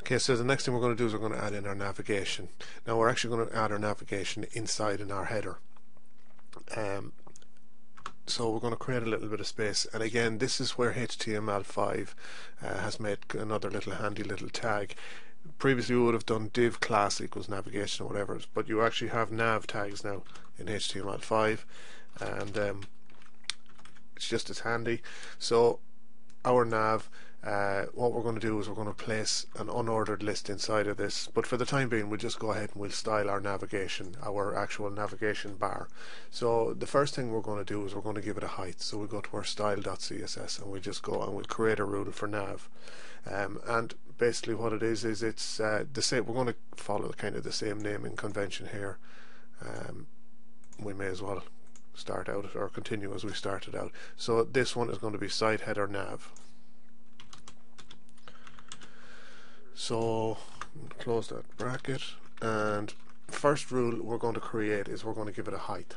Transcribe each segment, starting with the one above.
Okay, so the next thing we're going to do is we're going to add in our navigation. Now we're actually going to add our navigation inside in our header. So we're going to create a little bit of space, and again this is where HTML5 has made another little handy little tag. Previously we would have done div class equals navigation or whatever, but you actually have nav tags now in HTML5, and it's just as handy. So our nav, what we're going to do is we're going to place an unordered list inside of this, but for the time being we'll just go ahead and we'll style our navigation, our actual navigation bar. So the first thing we're going to do is we're going to give it a height. So we go to our style.css and we just go and we'll create a rule for nav, and basically what it is it's the same. We're going to follow kind of the same naming convention here. We may as well start out or continue as we started out. So this one is going to be site header nav. So close that bracket, and first rule we're going to create is we're going to give it a height.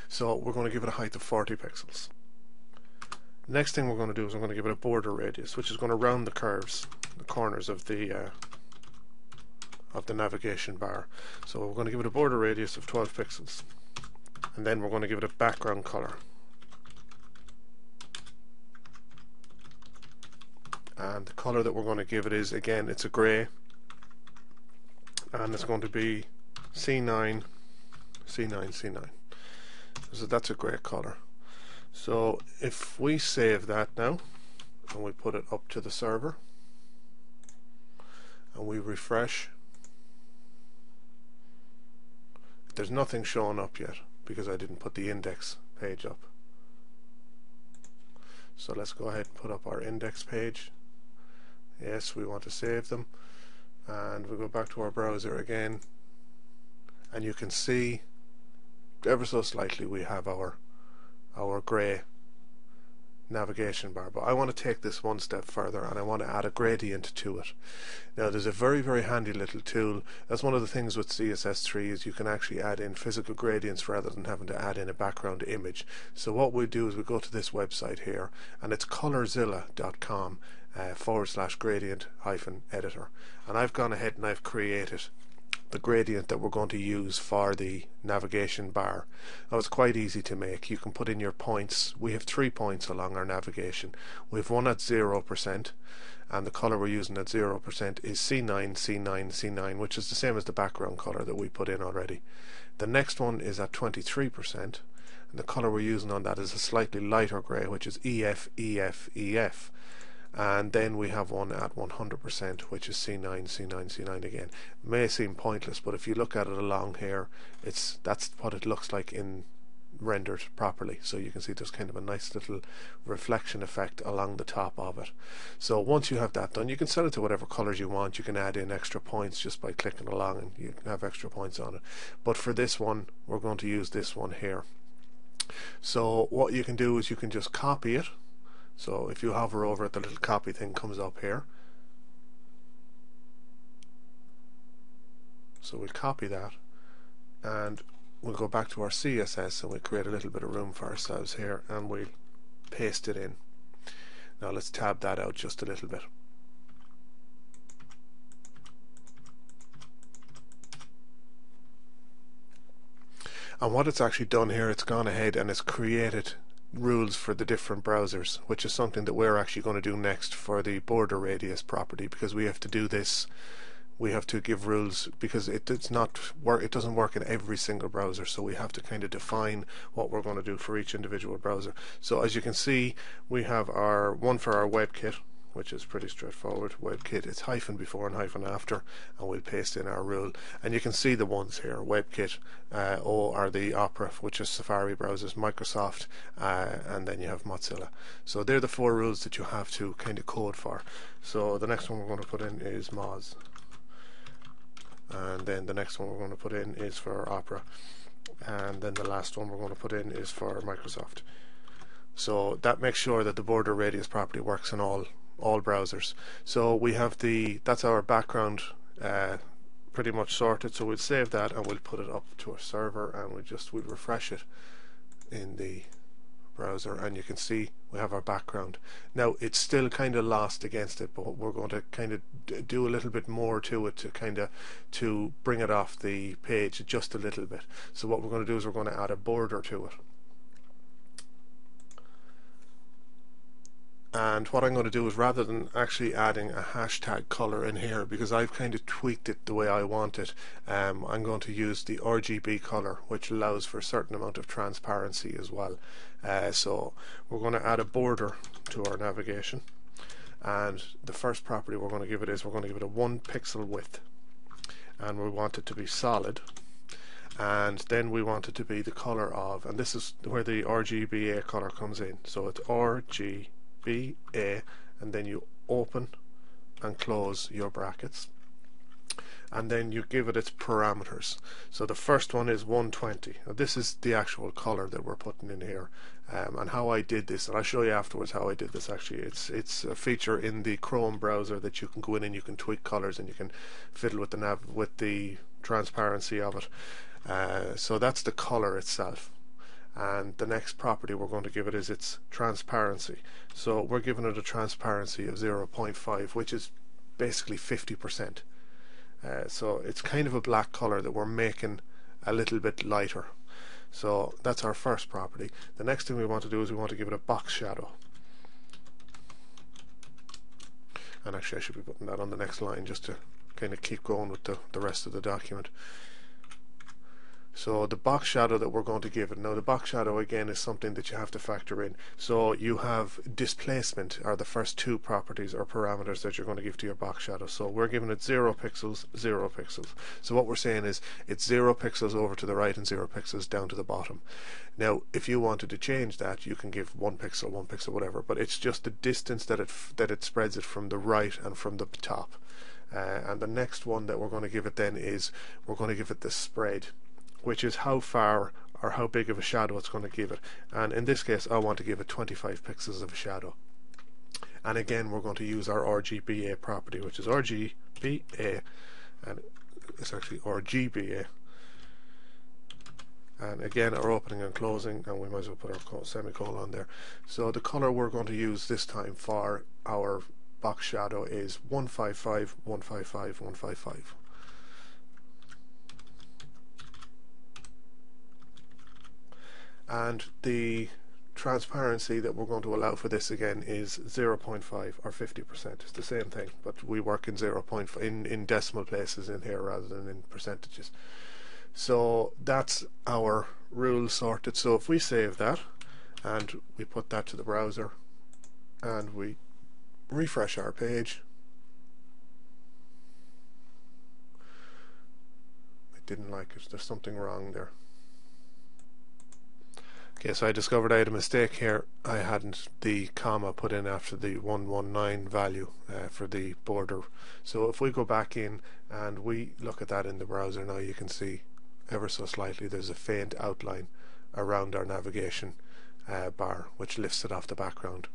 So we're going to give it a height of 40 pixels. Next thing we're going to do is we're going to give it a border radius, which is going to round the curves, the corners of the navigation bar. So we're going to give it a border radius of 12 pixels, and then we're going to give it a background color. And the color that we're going to give it is, again, it's a grey, and it's going to be C9, C9, C9. So that's a grey color. So if we save that now and we put it up to the server and we refresh, there's nothing showing up yet because I didn't put the index page up. So let's go ahead and put up our index page. Yes, we want to save them, and we go back to our browser again, and you can see ever so slightly we have our grey navigation bar. But I want to take this one step further and I want to add a gradient to it. Now there's a very handy little tool. That's one of the things with CSS3 is you can actually add in physical gradients rather than having to add in a background image. So what we do is we go to this website here, and it's colorzilla.com /gradient-editor, and I've gone ahead and I've created the gradient that we're going to use for the navigation bar. Now it's quite easy to make. You can put in your points. We have 3 points along our navigation. We have one at 0%, and the color we're using at 0% is C9, C9, C9, which is the same as the background color that we put in already. The next one is at 23%, and the color we're using on that is a slightly lighter grey, which is EF, EF, EF. And then we have one at 100%, which is C9, C9, C9 again. May seem pointless, but if you look at it along here, that's what it looks like in rendered properly. So you can see there's kind of a nice little reflection effect along the top of it. So once you have that done, you can set it to whatever colors you want. You can add in extra points just by clicking along, and you can have extra points on it. But for this one, we're going to use this one here. So what you can do is you can just copy it. So if you hover over it, the little copy thing comes up here. So we'll copy that, and we'll go back to our CSS and we'll create a little bit of room for ourselves here, and we'll paste it in. Now let's tab that out just a little bit. And what it's actually done here, it's gone ahead and it's created rules for the different browsers, which is something that we're actually going to do next for the border radius property, because we have to do this. We have to give rules because it doesn't work in every single browser, so we have to kind of define what we're going to do for each individual browser. So as you can see, we have our one for our WebKit, which is pretty straightforward. WebKit, it's hyphen before and hyphen after, and we'll paste in our rule. And you can see the ones here: WebKit, O are the Opera, which is Safari browsers, Microsoft, and then you have Mozilla. So they're the 4 rules that you have to kind of code for. So the next one we're going to put in is Moz, and then the next one we're going to put in is for Opera, and then the last one we're going to put in is for Microsoft. So that makes sure that the border radius property works in all browsers. So we have that's our background pretty much sorted. So we'll save that and we'll put it up to our server, and we'll refresh it in the browser, and you can see we have our background. Now it's still kind of lost against it, but we're going to kind of do a little bit more to it to bring it off the page just a little bit. So what we're going to do is we're going to add a border to it. And what I'm going to do is, rather than actually adding a hashtag color in here, because I've kind of tweaked it the way I want it, I'm going to use the RGB color, which allows for a certain amount of transparency as well. So we're going to add a border to our navigation, and the first property we're going to give it is we're going to give it a 1 pixel width, and we want it to be solid. And then we want it to be the color of, and this is where the RGBA color comes in. So it's RGBA, and then you open and close your brackets, and then you give it its parameters. So the first one is 120. Now this is the actual color that we're putting in here, and how I did this, and I'll show you afterwards how I did this. Actually, it's a feature in the Chrome browser that you can go in and you can tweak colors, and you can fiddle with the transparency of it. So that's the color itself. And the next property we're going to give it is its transparency. So we're giving it a transparency of 0.5, which is basically 50%. So it's kind of a black color that we're making a little bit lighter. So that's our first property. The next thing we want to do is we want to give it a box shadow. And actually I should be putting that on the next line just to kind of keep going with the rest of the document. So the box shadow that we're going to give it, now the box shadow again is something that you have to factor in. So you have displacement are the first two properties or parameters that you're going to give to your box shadow. So we're giving it 0 pixels, 0 pixels. So what we're saying is it's 0 pixels over to the right and 0 pixels down to the bottom. Now if you wanted to change that, you can give 1 pixel, whatever, but it's just the distance that it spreads it from the right and from the top. And the next one that we're going to give it then is we're going to give it the spread, which is how far or how big of a shadow it's going to give it. And in this case I want to give it 25 pixels of a shadow. And again we're going to use our RGBA property, which is RGBA, and it's actually RGBA. And again our opening and closing, and we might as well put our semicolon there. So the color we're going to use this time for our box shadow is 155, 155, 155. And the transparency that we're going to allow for this again is 0.5 or 50%. It's the same thing, but we work in 0.5 in decimal places in here rather than in percentages. So that's our rule sorted. So if we save that and we put that to the browser and we refresh our page, it didn't like it. There's something wrong there. Okay, so I discovered I had a mistake here. I hadn't the comma put in after the 119 value for the border. So if we go back in and we look at that in the browser now, you can see ever so slightly there's a faint outline around our navigation bar which lifts it off the background.